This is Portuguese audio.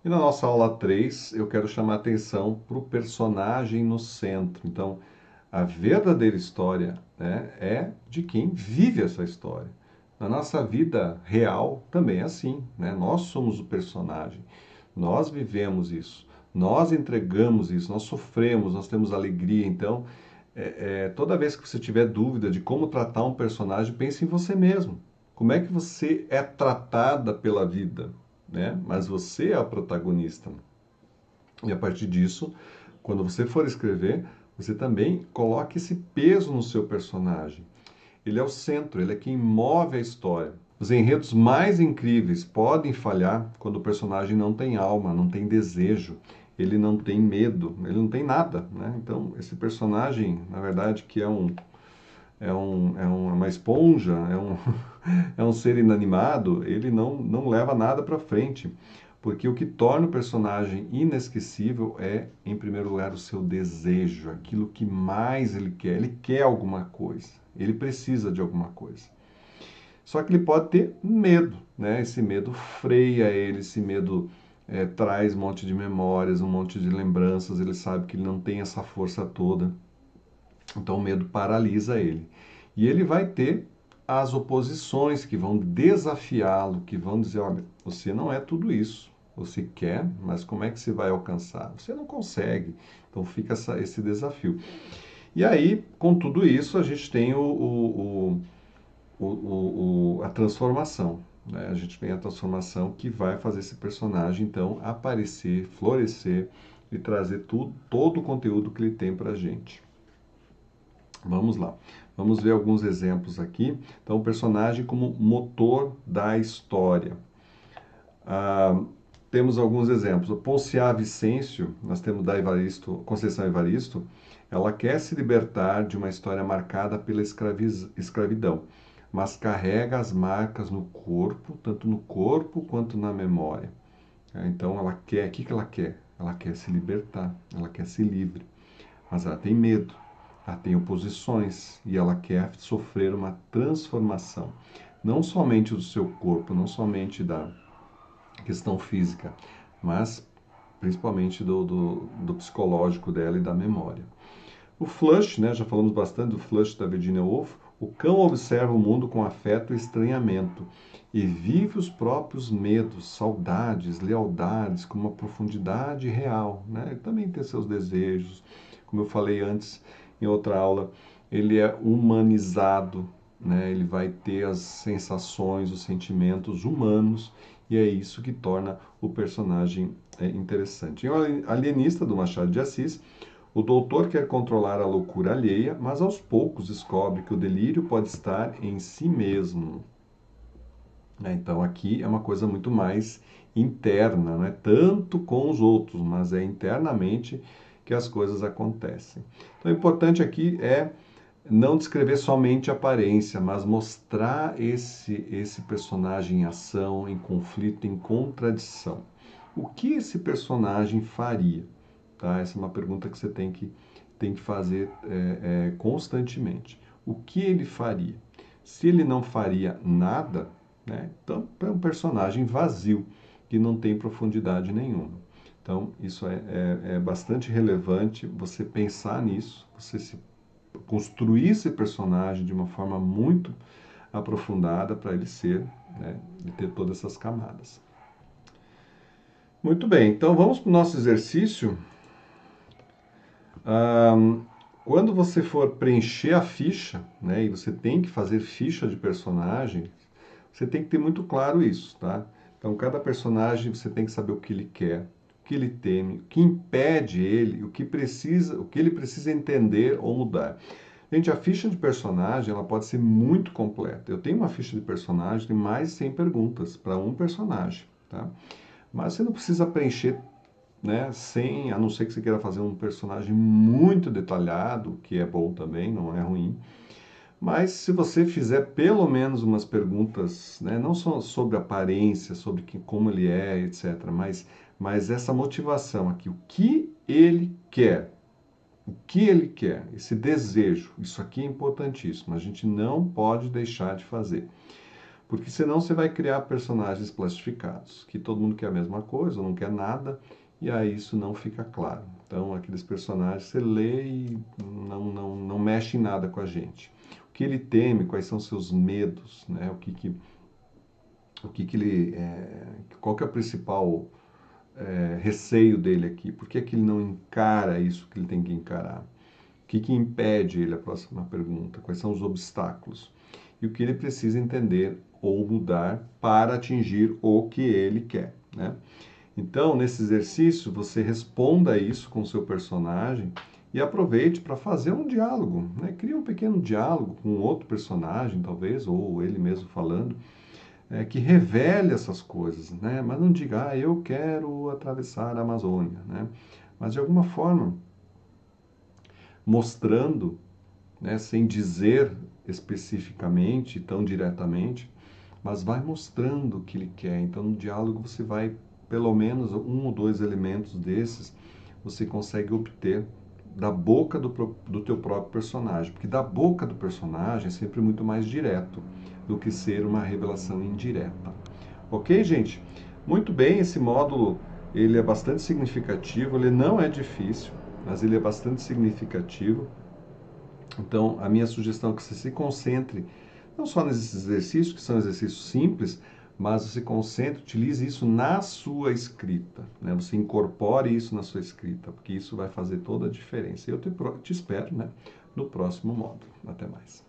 E na nossa aula 3, eu quero chamar a atenção para o personagem no centro. Então, a verdadeira história, né, é de quem vive essa história. Na nossa vida real também é assim, né? Nós somos o personagem, nós vivemos isso, nós entregamos isso, nós sofremos, nós temos alegria. Então, toda vez que você tiver dúvida de como tratar um personagem, pense em você mesmo. Como é que você é tratada pela vida, né? Mas você é a protagonista. E a partir disso, quando você for escrever, você também coloque esse peso no seu personagem. Ele é o centro, ele é quem move a história. Os enredos mais incríveis podem falhar quando o personagem não tem alma, não tem desejo, ele não tem medo, ele não tem nada, né? Então, esse personagem, na verdade, que é uma esponja, é um ser inanimado, ele não leva nada para frente. Porque o que torna o personagem inesquecível é, em primeiro lugar, o seu desejo, aquilo que mais ele quer. Ele quer alguma coisa, ele precisa de alguma coisa. Só que ele pode ter medo, né? Esse medo freia ele, esse medo traz um monte de memórias, um monte de lembranças, ele sabe que ele não tem essa força toda. Então o medo paralisa ele. E ele vai ter as oposições que vão desafiá-lo, que vão dizer, olha, você não é tudo isso. Você quer, mas como é que você vai alcançar? Você não consegue. Então fica esse desafio. E aí, com tudo isso, a gente tem a transformação. Né? A gente tem a transformação que vai fazer esse personagem, então, aparecer, florescer e trazer todo o conteúdo que ele tem para a gente. Vamos lá. Vamos ver alguns exemplos aqui. Então, o personagem como motor da história. Ah, temos alguns exemplos. O Ponciá Vicêncio, nós temos da Evaristo, Conceição Evaristo, ela quer se libertar de uma história marcada pela escravidão, mas carrega as marcas no corpo, tanto no corpo quanto na memória. Então, ela quer, o que ela quer? Ela quer se libertar, ela quer ser livre, mas ela tem medo. Ela tem oposições e ela quer sofrer uma transformação, não somente do seu corpo, não somente da questão física, mas principalmente do psicológico dela e da memória. O Flush, né, já falamos bastante do Flush da Virginia Woolf, o cão observa o mundo com afeto e estranhamento e vive os próprios medos, saudades, lealdades com uma profundidade real. Né? Ele também tem seus desejos, como eu falei antes em outra aula, ele é humanizado, né? Ele vai ter as sensações, os sentimentos humanos e é isso que torna o personagem interessante. Em O Alienista, do Machado de Assis, o doutor quer controlar a loucura alheia, mas aos poucos descobre que o delírio pode estar em si mesmo. Então aqui é uma coisa muito mais interna, não é tanto com os outros, mas é internamente que as coisas acontecem. Então o importante aqui é não descrever somente a aparência, mas mostrar esse personagem em ação, em conflito, em contradição. O que esse personagem faria? Tá? Essa é uma pergunta que você tem que fazer constantemente. O que ele faria? Se ele não faria nada, né, então é um personagem vazio, que não tem profundidade nenhuma. Então, isso é bastante relevante você pensar nisso, você se construir esse personagem de uma forma muito aprofundada para ele ser, né, e ter todas essas camadas. Muito bem, então vamos para o nosso exercício. Quando você for preencher a ficha, né, e você tem que fazer ficha de personagem, você tem que ter muito claro isso, tá? Então, cada personagem você tem que saber o que ele quer, o que ele teme, o que impede ele, o que ele precisa entender ou mudar. Gente, a ficha de personagem ela pode ser muito completa. Eu tenho uma ficha de personagem de mais de 100 perguntas para um personagem, tá? Mas você não precisa preencher, né, sem, a não ser que você queira fazer um personagem muito detalhado, que é bom também, não é ruim. Mas se você fizer pelo menos umas perguntas, né, não só sobre aparência, sobre como ele é, etc., mas essa motivação aqui, o que ele quer, o que ele quer, esse desejo, isso aqui é importantíssimo, a gente não pode deixar de fazer. Porque senão você vai criar personagens plastificados, que todo mundo quer a mesma coisa, ou não quer nada, e aí isso não fica claro. Então, aqueles personagens você lê e não mexe em nada com a gente. O que ele teme, quais são seus medos, né? O que ele, qual que é o principal receio dele aqui? Por que que ele não encara isso que ele tem que encarar? O que que impede ele? A próxima pergunta. Quais são os obstáculos? E o que ele precisa entender ou mudar para atingir o que ele quer, né? Então, nesse exercício, você responda isso com o seu personagem e aproveite para fazer um diálogo, né? Cria um pequeno diálogo com outro personagem, talvez, ou ele mesmo falando, que revele essas coisas, né? Mas não diga, eu quero atravessar a Amazônia, né? Mas de alguma forma, mostrando, né, sem dizer especificamente, tão diretamente, mas vai mostrando o que ele quer. Então, no diálogo, você vai, pelo menos um ou dois elementos desses, você consegue obter da boca do teu próprio personagem, porque da boca do personagem é sempre muito mais direto do que ser uma revelação indireta. Ok, gente? Muito bem, esse módulo ele é bastante significativo, ele não é difícil, mas ele é bastante significativo. Então, a minha sugestão é que você se concentre não só nesses exercícios, que são exercícios simples, mas você concentre, utilize isso na sua escrita, né? Você incorpore isso na sua escrita, porque isso vai fazer toda a diferença. Eu te espero, né, no próximo módulo. Até mais.